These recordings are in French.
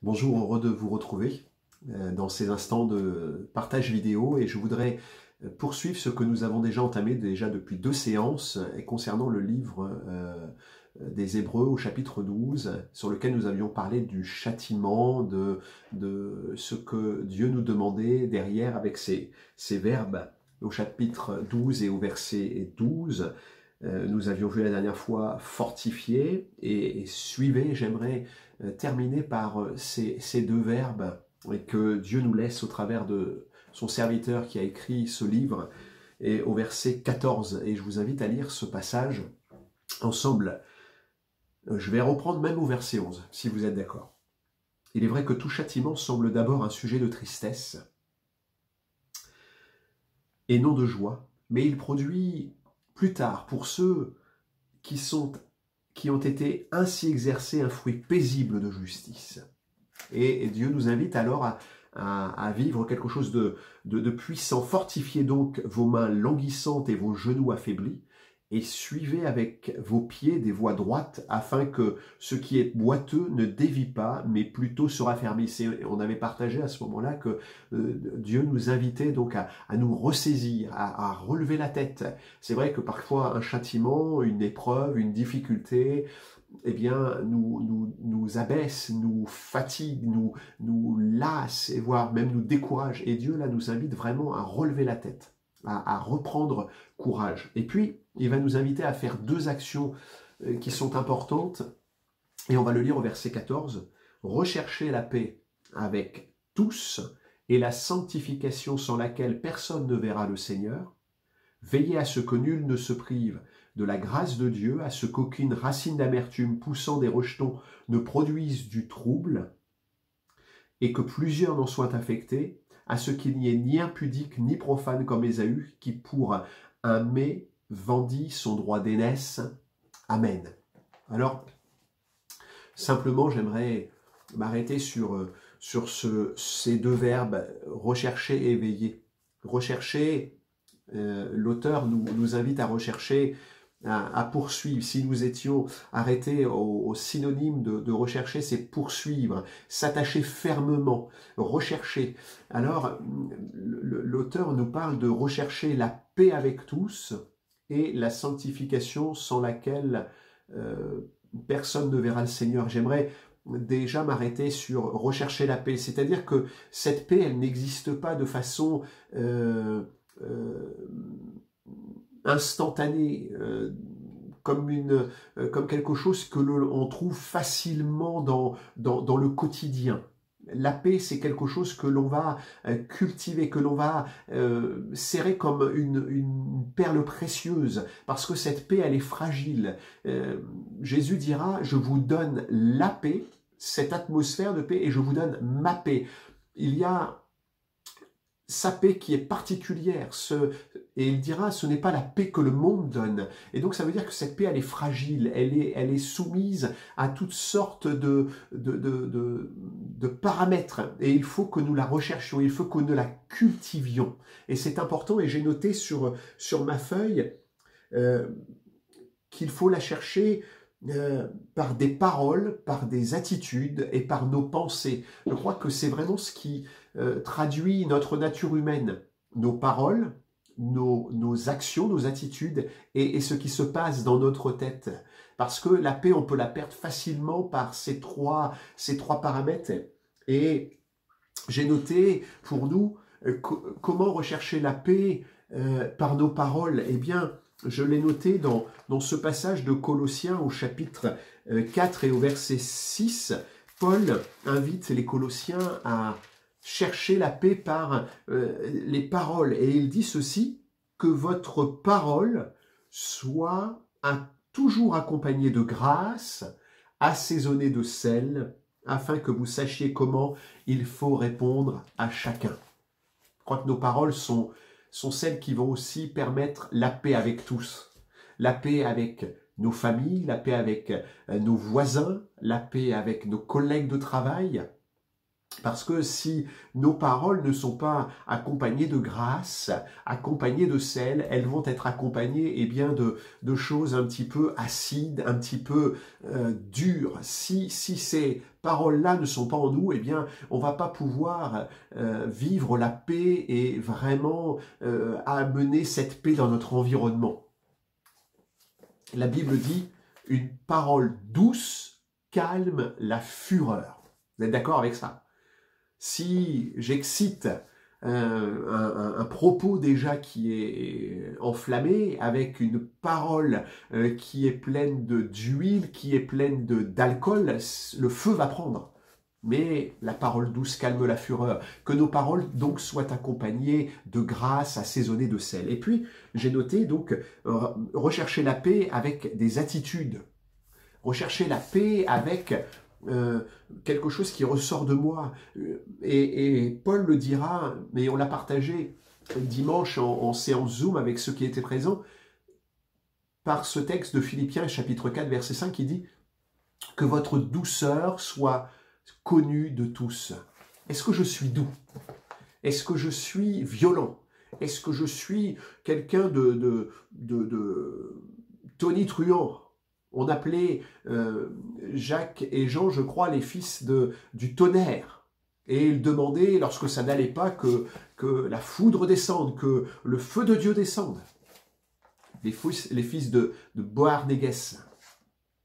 Bonjour, heureux de vous retrouver dans ces instants de partage vidéo et je voudrais poursuivre ce que nous avons déjà entamé depuis 2 séances et concernant le livre des Hébreux au chapitre 12 sur lequel nous avions parlé du châtiment, de ce que Dieu nous demandait derrière avec ces verbes au chapitre 12 et au verset 12. Nous avions vu la dernière fois fortifier et suivez. J'aimerais terminer par ces deux verbes et que Dieu nous laisse au travers de son serviteur qui a écrit ce livre, et au verset 14. Et je vous invite à lire ce passage ensemble. Je vais reprendre même au verset 11, si vous êtes d'accord. Il est vrai que tout châtiment semble d'abord un sujet de tristesse et non de joie, mais il produit plus tard, pour ceux qui ont été ainsi exercés, un fruit paisible de justice. Et Dieu nous invite alors à vivre quelque chose de puissant. Fortifiez donc vos mains languissantes et vos genoux affaiblis, et suivez avec vos pieds des voies droites, afin que ce qui est boiteux ne dévie pas, mais plutôt se raffermisse. Et on avait partagé à ce moment-là que Dieu nous invitait donc à nous ressaisir, à relever la tête. C'est vrai que parfois un châtiment, une épreuve, une difficulté, eh bien, nous abaisse, nous fatigue, nous lasse, et voire même nous décourage. Et Dieu, là, nous invite vraiment à relever la tête, à reprendre courage. Et puis, il va nous inviter à faire deux actions qui sont importantes, et on va le lire au verset 14. « Recherchez la paix avec tous, et la sanctification sans laquelle personne ne verra le Seigneur. Veillez à ce que nul ne se prive de la grâce de Dieu, à ce qu'aucune racine d'amertume poussant des rejetons ne produise du trouble, et que plusieurs n'en soient affectés, à ce qu'il n'y ait ni impudique ni profane comme Ésaü, qui pour un mets vendit son droit d'aînesse. Amen. » Alors, simplement, j'aimerais m'arrêter sur ces deux verbes, rechercher et veiller. Rechercher, l'auteur nous invite à rechercher, à poursuivre. Si nous étions arrêtés au synonyme de rechercher, c'est poursuivre, s'attacher fermement, rechercher. Alors, l'auteur nous parle de rechercher la paix avec tous et la sanctification sans laquelle personne ne verra le Seigneur. J'aimerais déjà m'arrêter sur rechercher la paix, c'est-à-dire que cette paix, elle n'existe pas de façon instantanée, comme quelque chose que l'on trouve facilement dans le quotidien. La paix, c'est quelque chose que l'on va cultiver, que l'on va serrer comme une perle précieuse, parce que cette paix, elle est fragile. Jésus dira, je vous donne la paix, cette atmosphère de paix, et je vous donne ma paix. Il y a sa paix qui est particulière, et il dira, ce n'est pas la paix que le monde donne. Et donc ça veut dire que cette paix, elle est fragile, elle est soumise à toutes sortes de paramètres, et il faut que nous la recherchions, il faut que nous la cultivions. Et c'est important, et j'ai noté sur ma feuille qu'il faut la chercher par des paroles, par des attitudes et par nos pensées. Je crois que c'est vraiment ce qui traduit notre nature humaine, nos paroles, nos actions, nos attitudes et ce qui se passe dans notre tête. Parce que la paix, on peut la perdre facilement par ces trois paramètres. Et j'ai noté pour nous comment rechercher la paix par nos paroles. Eh bien, je l'ai noté dans ce passage de Colossiens au chapitre 4 et au verset 6. Paul invite les Colossiens à chercher la paix par les paroles. Et il dit ceci, que votre parole soit toujours accompagnée de grâce, assaisonnée de sel, afin que vous sachiez comment il faut répondre à chacun. Je crois que nos paroles sont celles qui vont aussi permettre la paix avec tous. La paix avec nos familles, la paix avec nos voisins, la paix avec nos collègues de travail. Parce que si nos paroles ne sont pas accompagnées de grâce, accompagnées de sel, elles vont être accompagnées de choses un petit peu acides, un petit peu dures. Si ces paroles-là ne sont pas en nous, on va pas pouvoir vivre la paix et vraiment amener cette paix dans notre environnement. La Bible dit, une parole douce calme la fureur. Vous êtes d'accord avec ça? Si j'excite un propos déjà qui est enflammé, avec une parole qui est pleine d'huile, qui est pleine d'alcool, le feu va prendre. Mais la parole douce calme la fureur. Que nos paroles donc soient accompagnées de grâce assaisonnées de sel. Et puis, j'ai noté donc rechercher la paix avec des attitudes. Rechercher la paix avec quelque chose qui ressort de moi. Et Paul le dira, mais on l'a partagé dimanche en séance Zoom avec ceux qui étaient présents, par ce texte de Philippiens, chapitre 4, verset 5, qui dit « Que votre douceur soit connue de tous ». Est-ce que je suis doux? Est-ce que je suis violent? Est-ce que je suis quelqu'un de tonitruant? On appelait Jacques et Jean, je crois, les fils du tonnerre. Et ils demandaient, lorsque ça n'allait pas, que la foudre descende, que le feu de Dieu descende. Les fils de Boanerges.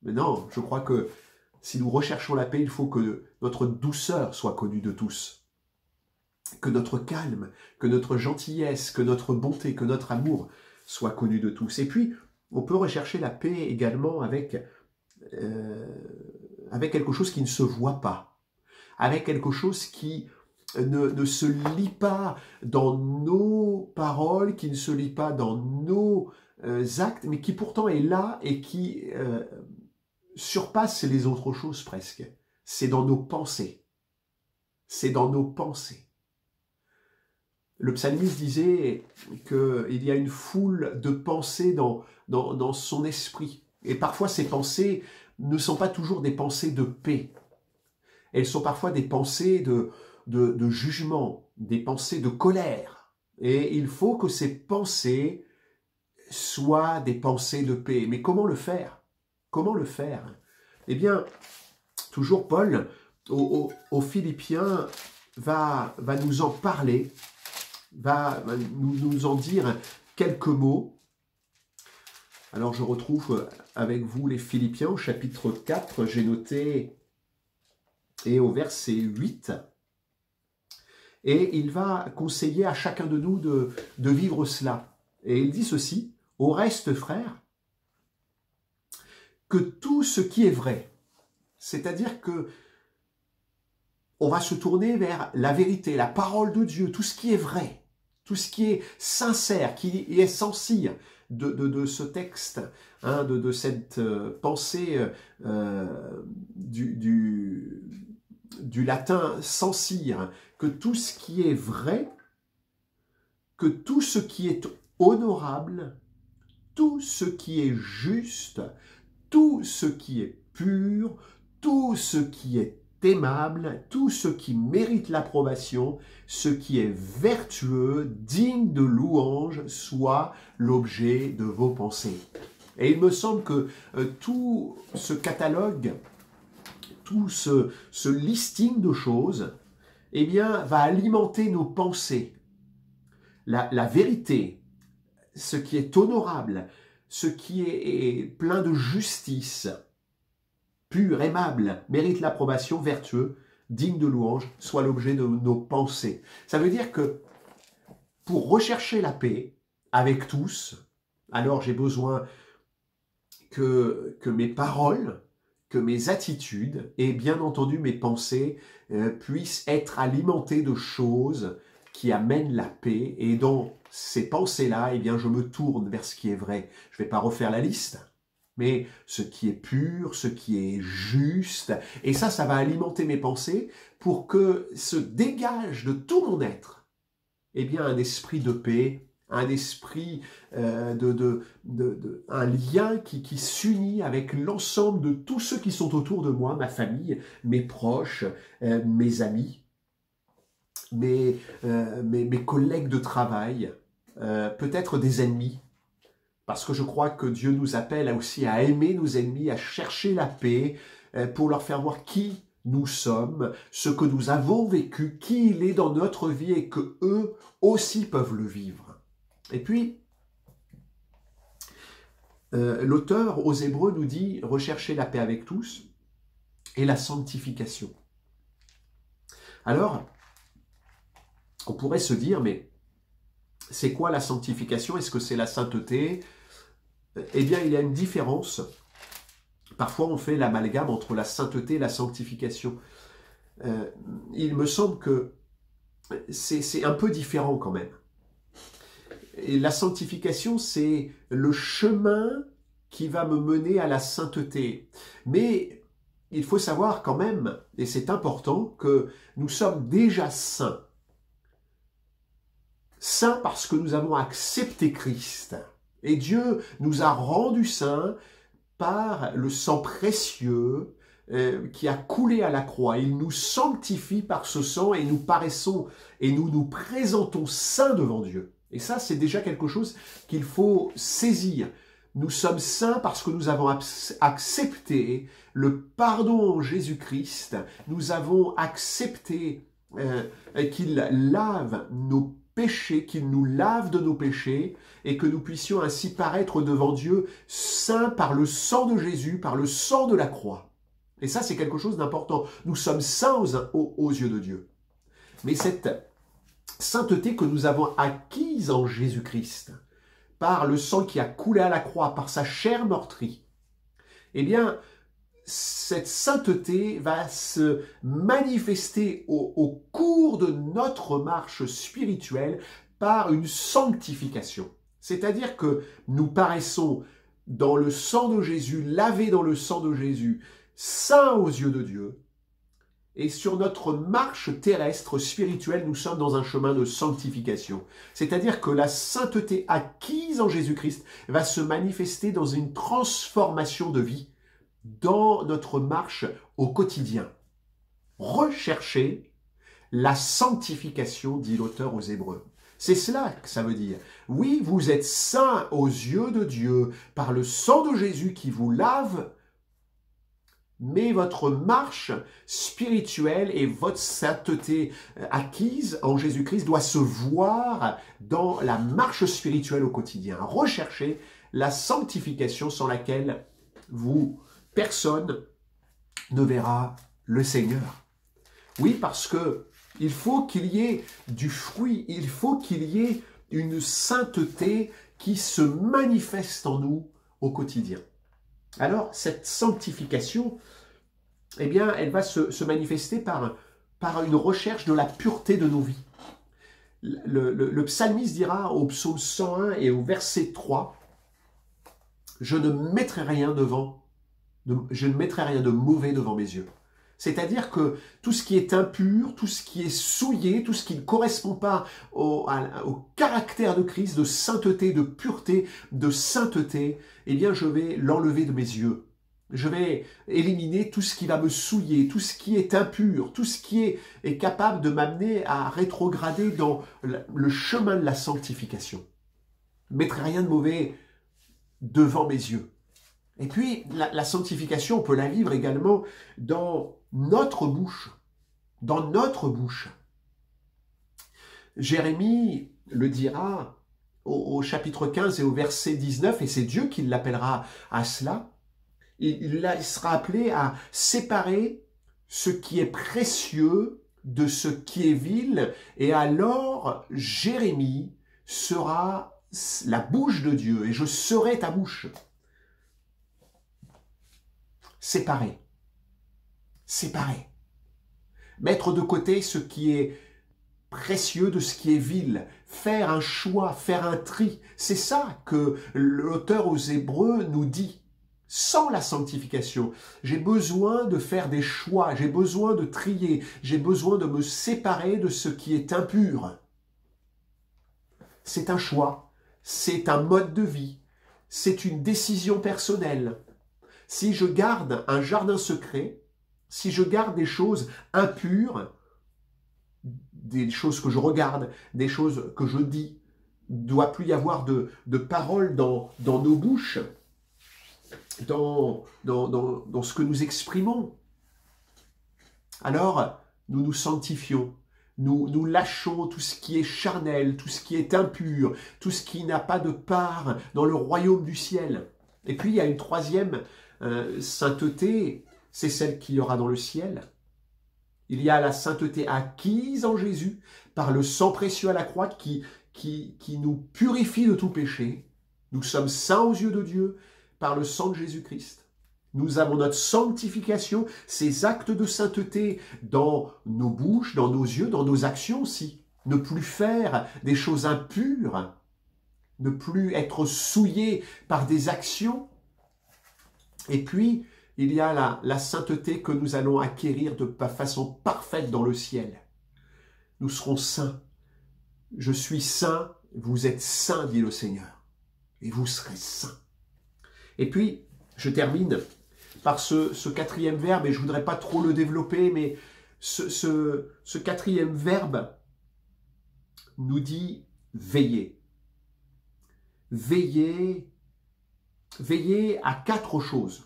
Mais non, je crois que si nous recherchons la paix, il faut que notre douceur soit connue de tous. Que notre calme, que notre gentillesse, que notre bonté, que notre amour soit connu de tous. Et puis, on peut rechercher la paix également avec quelque chose qui ne se voit pas, avec quelque chose qui ne se lit pas dans nos paroles, qui ne se lit pas dans nos actes, mais qui pourtant est là et qui surpasse les autres choses presque. C'est dans nos pensées. C'est dans nos pensées. Le psalmiste disait qu'il y a une foule de pensées dans son esprit. Et parfois, ces pensées ne sont pas toujours des pensées de paix. Elles sont parfois des pensées de jugement, des pensées de colère. Et il faut que ces pensées soient des pensées de paix. Mais comment le faire? Comment le faire? Eh bien, toujours Paul, aux Philippiens, va nous en parler, va nous en dire quelques mots. Alors je retrouve avec vous les Philippiens au chapitre 4, j'ai noté, et au verset 8, et il va conseiller à chacun de nous de vivre cela. Et il dit ceci: « Au reste, frères, que tout ce qui est vrai, c'est-à-dire que on va se tourner vers la vérité, la parole de Dieu, tout ce qui est vrai, tout ce qui est sincère, qui est essentiel de ce texte, hein, de cette pensée du latin sensire, que tout ce qui est vrai, que tout ce qui est honorable, tout ce qui est juste, tout ce qui est pur, tout ce qui est aimable, tout ce qui mérite l'approbation, ce qui est vertueux, digne de louange, soit l'objet de vos pensées. » Et il me semble que tout ce catalogue, tout ce listing de choses, eh bien, va alimenter nos pensées. La vérité, ce qui est honorable, ce qui est plein de justice, pur, aimable, mérite l'approbation, vertueux, digne de louange, soit l'objet de nos pensées. Ça veut dire que pour rechercher la paix avec tous, alors j'ai besoin que mes paroles, que mes attitudes et bien entendu mes pensées puissent être alimentées de choses qui amènent la paix. Et dans ces pensées-là, eh bien, je me tourne vers ce qui est vrai. Je ne vais pas refaire la liste, mais ce qui est pur, ce qui est juste. Et ça va alimenter mes pensées pour que se dégage de tout mon être, eh bien, un esprit de paix, un esprit, un lien qui s'unit avec l'ensemble de tous ceux qui sont autour de moi, ma famille, mes proches, mes amis. mes collègues de travail, peut-être des ennemis, parce que je crois que Dieu nous appelle aussi à aimer nos ennemis, à chercher la paix, pour leur faire voir qui nous sommes, ce que nous avons vécu, qui il est dans notre vie et que eux aussi peuvent le vivre. Et puis, l'auteur aux Hébreux nous dit « Recherchez la paix avec tous et la sanctification ». Alors, on pourrait se dire, mais c'est quoi la sanctification? Est-ce que c'est la sainteté? Eh bien, il y a une différence. Parfois, on fait l'amalgame entre la sainteté et la sanctification. Il me semble que c'est un peu différent quand même. Et la sanctification, c'est le chemin qui va me mener à la sainteté. Mais il faut savoir quand même, et c'est important, que nous sommes déjà saints. Saints parce que nous avons accepté Christ. Et Dieu nous a rendus saints par le sang précieux qui a coulé à la croix. Il nous sanctifie par ce sang et nous paraissons et nous nous présentons saints devant Dieu. Et ça, c'est déjà quelque chose qu'il faut saisir. Nous sommes saints parce que nous avons accepté le pardon en Jésus-Christ. Nous avons accepté qu'il lave nos péchés, qu'il nous lave de nos péchés et que nous puissions ainsi paraître devant Dieu saints par le sang de Jésus, par le sang de la croix. Et ça, c'est quelque chose d'important. Nous sommes saints aux yeux de Dieu. Mais cette sainteté que nous avons acquise en Jésus-Christ, par le sang qui a coulé à la croix, par sa chair meurtrie, eh bien, cette sainteté va se manifester au cours de notre marche spirituelle par une sanctification. C'est-à-dire que nous paraissons dans le sang de Jésus, lavés dans le sang de Jésus, saints aux yeux de Dieu. Et sur notre marche terrestre spirituelle, nous sommes dans un chemin de sanctification. C'est-à-dire que la sainteté acquise en Jésus-Christ va se manifester dans une transformation de vie dans notre marche au quotidien. Rechercher la sanctification, dit l'auteur aux Hébreux. C'est cela que ça veut dire. Oui, vous êtes saints aux yeux de Dieu par le sang de Jésus qui vous lave, mais votre marche spirituelle et votre sainteté acquise en Jésus-Christ doit se voir dans la marche spirituelle au quotidien. Recherchez la sanctification sans laquelle personne ne verra le Seigneur. Oui, parce que il faut qu'il y ait du fruit, il faut qu'il y ait une sainteté qui se manifeste en nous au quotidien. Alors, cette sanctification, eh bien, elle va se manifester par une recherche de la pureté de nos vies. Le psalmiste dira au psaume 101 et au verset 3, « Je ne mettrai rien de mauvais devant mes yeux. » C'est-à-dire que tout ce qui est impur, tout ce qui est souillé, tout ce qui ne correspond pas au caractère de Christ, de sainteté, de pureté, de sainteté, eh bien je vais l'enlever de mes yeux. Je vais éliminer tout ce qui va me souiller, tout ce qui est impur, tout ce qui est capable de m'amener à rétrograder dans le chemin de la sanctification. Je ne mettrai rien de mauvais devant mes yeux. Et puis, la sanctification, on peut la vivre également dans notre bouche. Dans notre bouche. Jérémie le dira au chapitre 15 et au verset 19, et c'est Dieu qui l'appellera à cela. Il sera appelé à séparer ce qui est précieux de ce qui est vil, et alors Jérémie sera la bouche de Dieu, et je serai ta bouche. Séparer. Séparer. Mettre de côté ce qui est précieux de ce qui est vil. Faire un choix, faire un tri. C'est ça que l'auteur aux Hébreux nous dit. Sans la sanctification, j'ai besoin de faire des choix, j'ai besoin de trier, j'ai besoin de me séparer de ce qui est impur. C'est un choix, c'est un mode de vie, c'est une décision personnelle. Si je garde un jardin secret, si je garde des choses impures des choses que je regarde, des choses que je dis. Il ne doit plus y avoir de paroles dans nos bouches, dans ce que nous exprimons. Alors, nous nous sanctifions. Nous lâchons tout ce qui est charnel, tout ce qui est impur, tout ce qui n'a pas de part dans le royaume du ciel. Et puis, il y a une troisième sainteté, c'est celle qu'il y aura dans le ciel. Il y a la sainteté acquise en Jésus par le sang précieux à la croix qui nous purifie de tout péché. Nous sommes saints aux yeux de Dieu par le sang de Jésus-Christ. Nous avons notre sanctification, ces actes de sainteté dans nos bouches, dans nos yeux, dans nos actions aussi. Ne plus faire des choses impures, ne plus être souillé par des actions. Et puis, il y a la sainteté que nous allons acquérir de façon parfaite dans le ciel. Nous serons saints. Je suis saint, vous êtes saints, dit le Seigneur. Et vous serez saints. Et puis, je termine par ce quatrième verbe, et je ne voudrais pas trop le développer, mais ce quatrième verbe nous dit veiller. Veiller à 4 choses.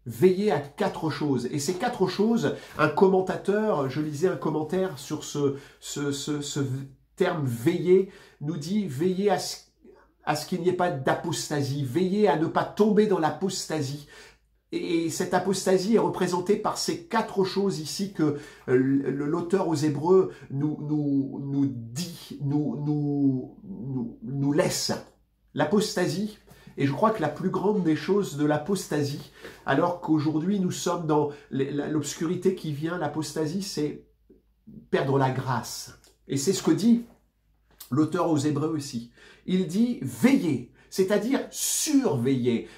Veiller à 4 choses. Et ces 4 choses, un commentateur, je lisais un commentaire sur ce terme veiller, nous dit veiller à ce qu'il n'y ait pas d'apostasie, veiller à ne pas tomber dans l'apostasie. Et cette apostasie est représentée par ces 4 choses ici que l'auteur aux Hébreux nous dit, nous laisse. L'apostasie, et je crois que la plus grande des choses de l'apostasie, alors qu'aujourd'hui nous sommes dans l'obscurité qui vient, l'apostasie c'est perdre la grâce. Et c'est ce que dit l'auteur aux Hébreux aussi. Il dit veillez, c'est-à-dire surveillez,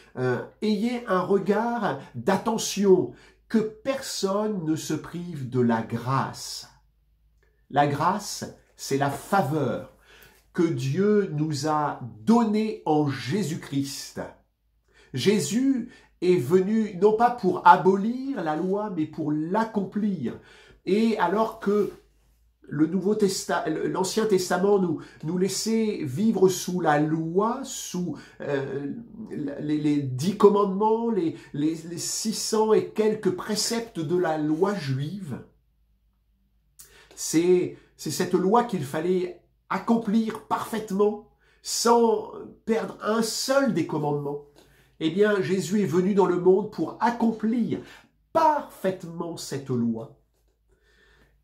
ayez un regard d'attention, que personne ne se prive de la grâce. La grâce, c'est la faveur que Dieu nous a donnée en Jésus-Christ. Jésus est venu non pas pour abolir la loi, mais pour l'accomplir. Et alors que l'Ancien Testament nous laissait vivre sous la loi, sous les 10 commandements, les 600 et quelques préceptes de la loi juive. C'est cette loi qu'il fallait accomplir parfaitement, sans perdre un seul des commandements. Eh bien, Jésus est venu dans le monde pour accomplir parfaitement cette loi.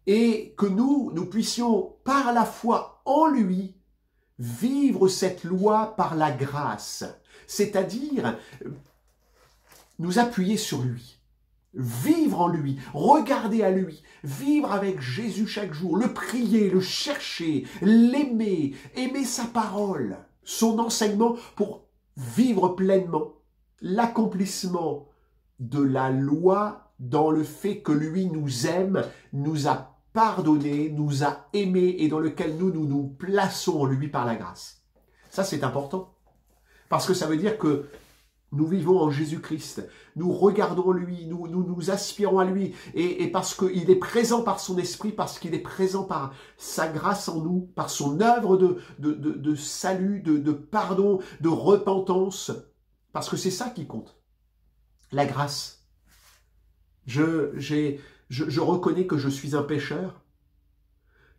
Et que nous puissions, par la foi en lui, vivre cette loi par la grâce. C'est-à-dire, nous appuyer sur lui, vivre en lui, regarder à lui, vivre avec Jésus chaque jour, le prier, le chercher, l'aimer, aimer sa parole, son enseignement pour vivre pleinement l'accomplissement de la loi dans le fait que lui nous aime, nous a pardonné, nous a aimés et dans lequel nous plaçons en lui par la grâce. Ça, c'est important. Parce que ça veut dire que nous vivons en Jésus-Christ, nous regardons lui, nous aspirons à lui, et parce qu'il est présent par son esprit, parce qu'il est présent par sa grâce en nous, par son œuvre de salut, de pardon, de repentance, parce que c'est ça qui compte, la grâce. Je reconnais que je suis un pécheur,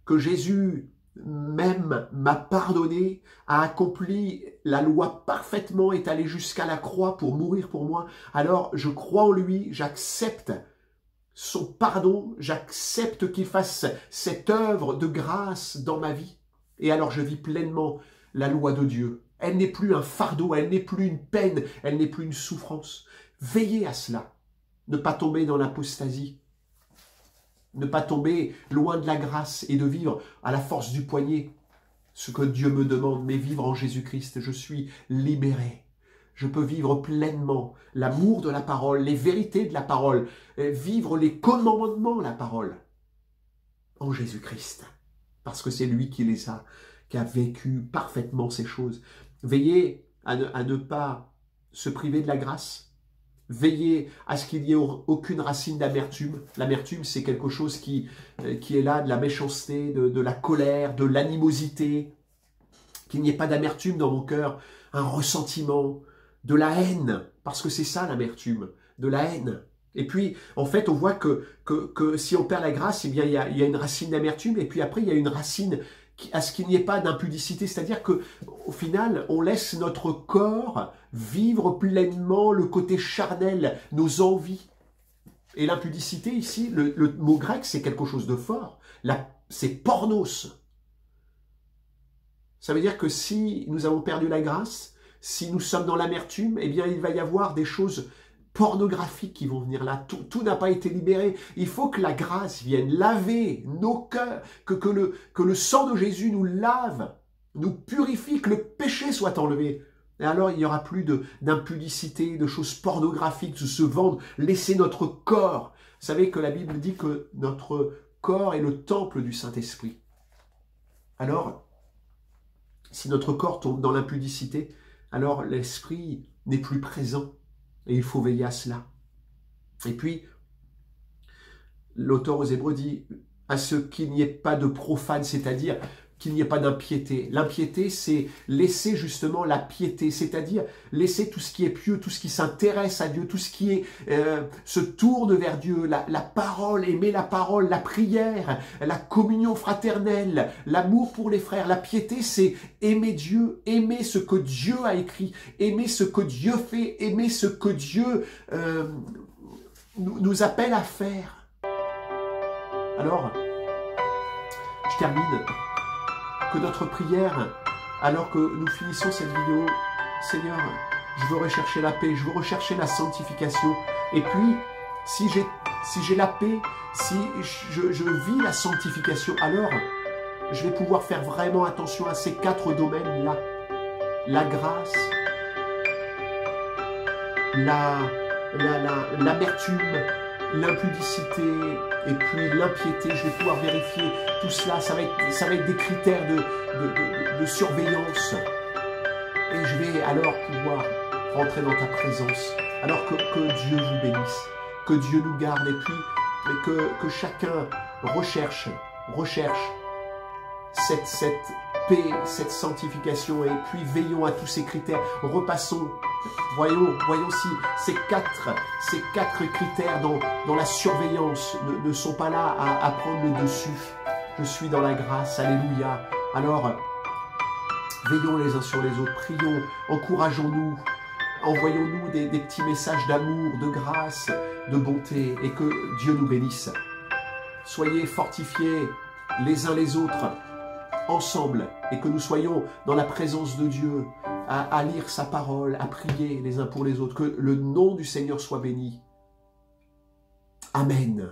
que Jésus même m'a pardonné, a accompli la loi parfaitement, est allé jusqu'à la croix pour mourir pour moi. Alors je crois en lui, j'accepte son pardon, j'accepte qu'il fasse cette œuvre de grâce dans ma vie. Et alors je vis pleinement la loi de Dieu. Elle n'est plus un fardeau, elle n'est plus une peine, elle n'est plus une souffrance. Veillez à cela, ne pas tomber dans l'apostasie. Ne pas tomber loin de la grâce et de vivre à la force du poignet ce que Dieu me demande, mais vivre en Jésus-Christ. Je suis libéré. Je peux vivre pleinement l'amour de la parole, les vérités de la parole, vivre les commandements de la parole en Jésus-Christ. Parce que c'est lui qui a vécu parfaitement ces choses. Veillez à ne pas se priver de la grâce. Veillez à ce qu'il n'y ait aucune racine d'amertume. L'amertume, c'est quelque chose qui est là, de la méchanceté, de la colère, de l'animosité. Qu'il n'y ait pas d'amertume dans mon cœur, un ressentiment, de la haine, parce que c'est ça l'amertume, de la haine. Et puis, en fait, on voit que si on perd la grâce, eh bien, il y a une racine d'amertume, et puis après, il y a une racine à ce qu'il n'y ait pas d'impudicité, c'est-à-dire que au final, on laisse notre corps vivre pleinement le côté charnel, nos envies. Et l'impudicité ici, le mot grec, c'est quelque chose de fort. C'est pornos. Ça veut dire que si nous avons perdu la grâce, si nous sommes dans l'amertume, eh bien, il va y avoir des choses pornographiques qui vont venir là. Tout n'a pas été libéré. Il faut que la grâce vienne laver nos cœurs, que le sang de Jésus nous lave, nous purifie, que le péché soit enlevé. Et alors, il n'y aura plus d'impudicité, de choses pornographiques, de se vendre, laisser notre corps. Vous savez que la Bible dit que notre corps est le temple du Saint-Esprit. Alors, si notre corps tombe dans l'impudicité, alors l'esprit n'est plus présent. Et il faut veiller à cela. Et puis, l'auteur aux Hébreux dit à ce qu'il n'y ait pas de profane, c'est-à-dire qu'il n'y ait pas d'impiété. L'impiété, c'est laisser justement la piété, c'est-à-dire laisser tout ce qui est pieux, tout ce qui s'intéresse à Dieu, tout ce qui se tourne vers Dieu, la parole, aimer la parole, la prière, la communion fraternelle, l'amour pour les frères. La piété, c'est aimer Dieu, aimer ce que Dieu a écrit, aimer ce que Dieu fait, aimer ce que Dieu nous appelle à faire. Alors, je termine. Que notre prière, alors que nous finissons cette vidéo, Seigneur, je veux rechercher la paix, je veux rechercher la sanctification. Et puis, si j'ai la paix, si je vis la sanctification, alors je vais pouvoir faire vraiment attention à ces 4 domaines-là. La grâce, l'amertume, l'impudicité et puis l'impiété. Je vais pouvoir vérifier tout cela. Ça va être des critères de surveillance. Et je vais alors pouvoir rentrer dans ta présence. Alors que Dieu vous bénisse, que Dieu nous garde et puis que chacun recherche cette paix, cette sanctification, et puis veillons à tous ces critères. Repassons, voyons si ces quatre critères dans la surveillance ne sont pas là à prendre le dessus. Je suis dans la grâce, alléluia. Alors, veillons les uns sur les autres, prions, encourageons-nous, envoyons-nous des petits messages d'amour, de grâce, de bonté, et que Dieu nous bénisse. Soyez fortifiés les uns les autres, ensemble, et que nous soyons dans la présence de Dieu, à lire sa parole, à prier les uns pour les autres. Que le nom du Seigneur soit béni. Amen.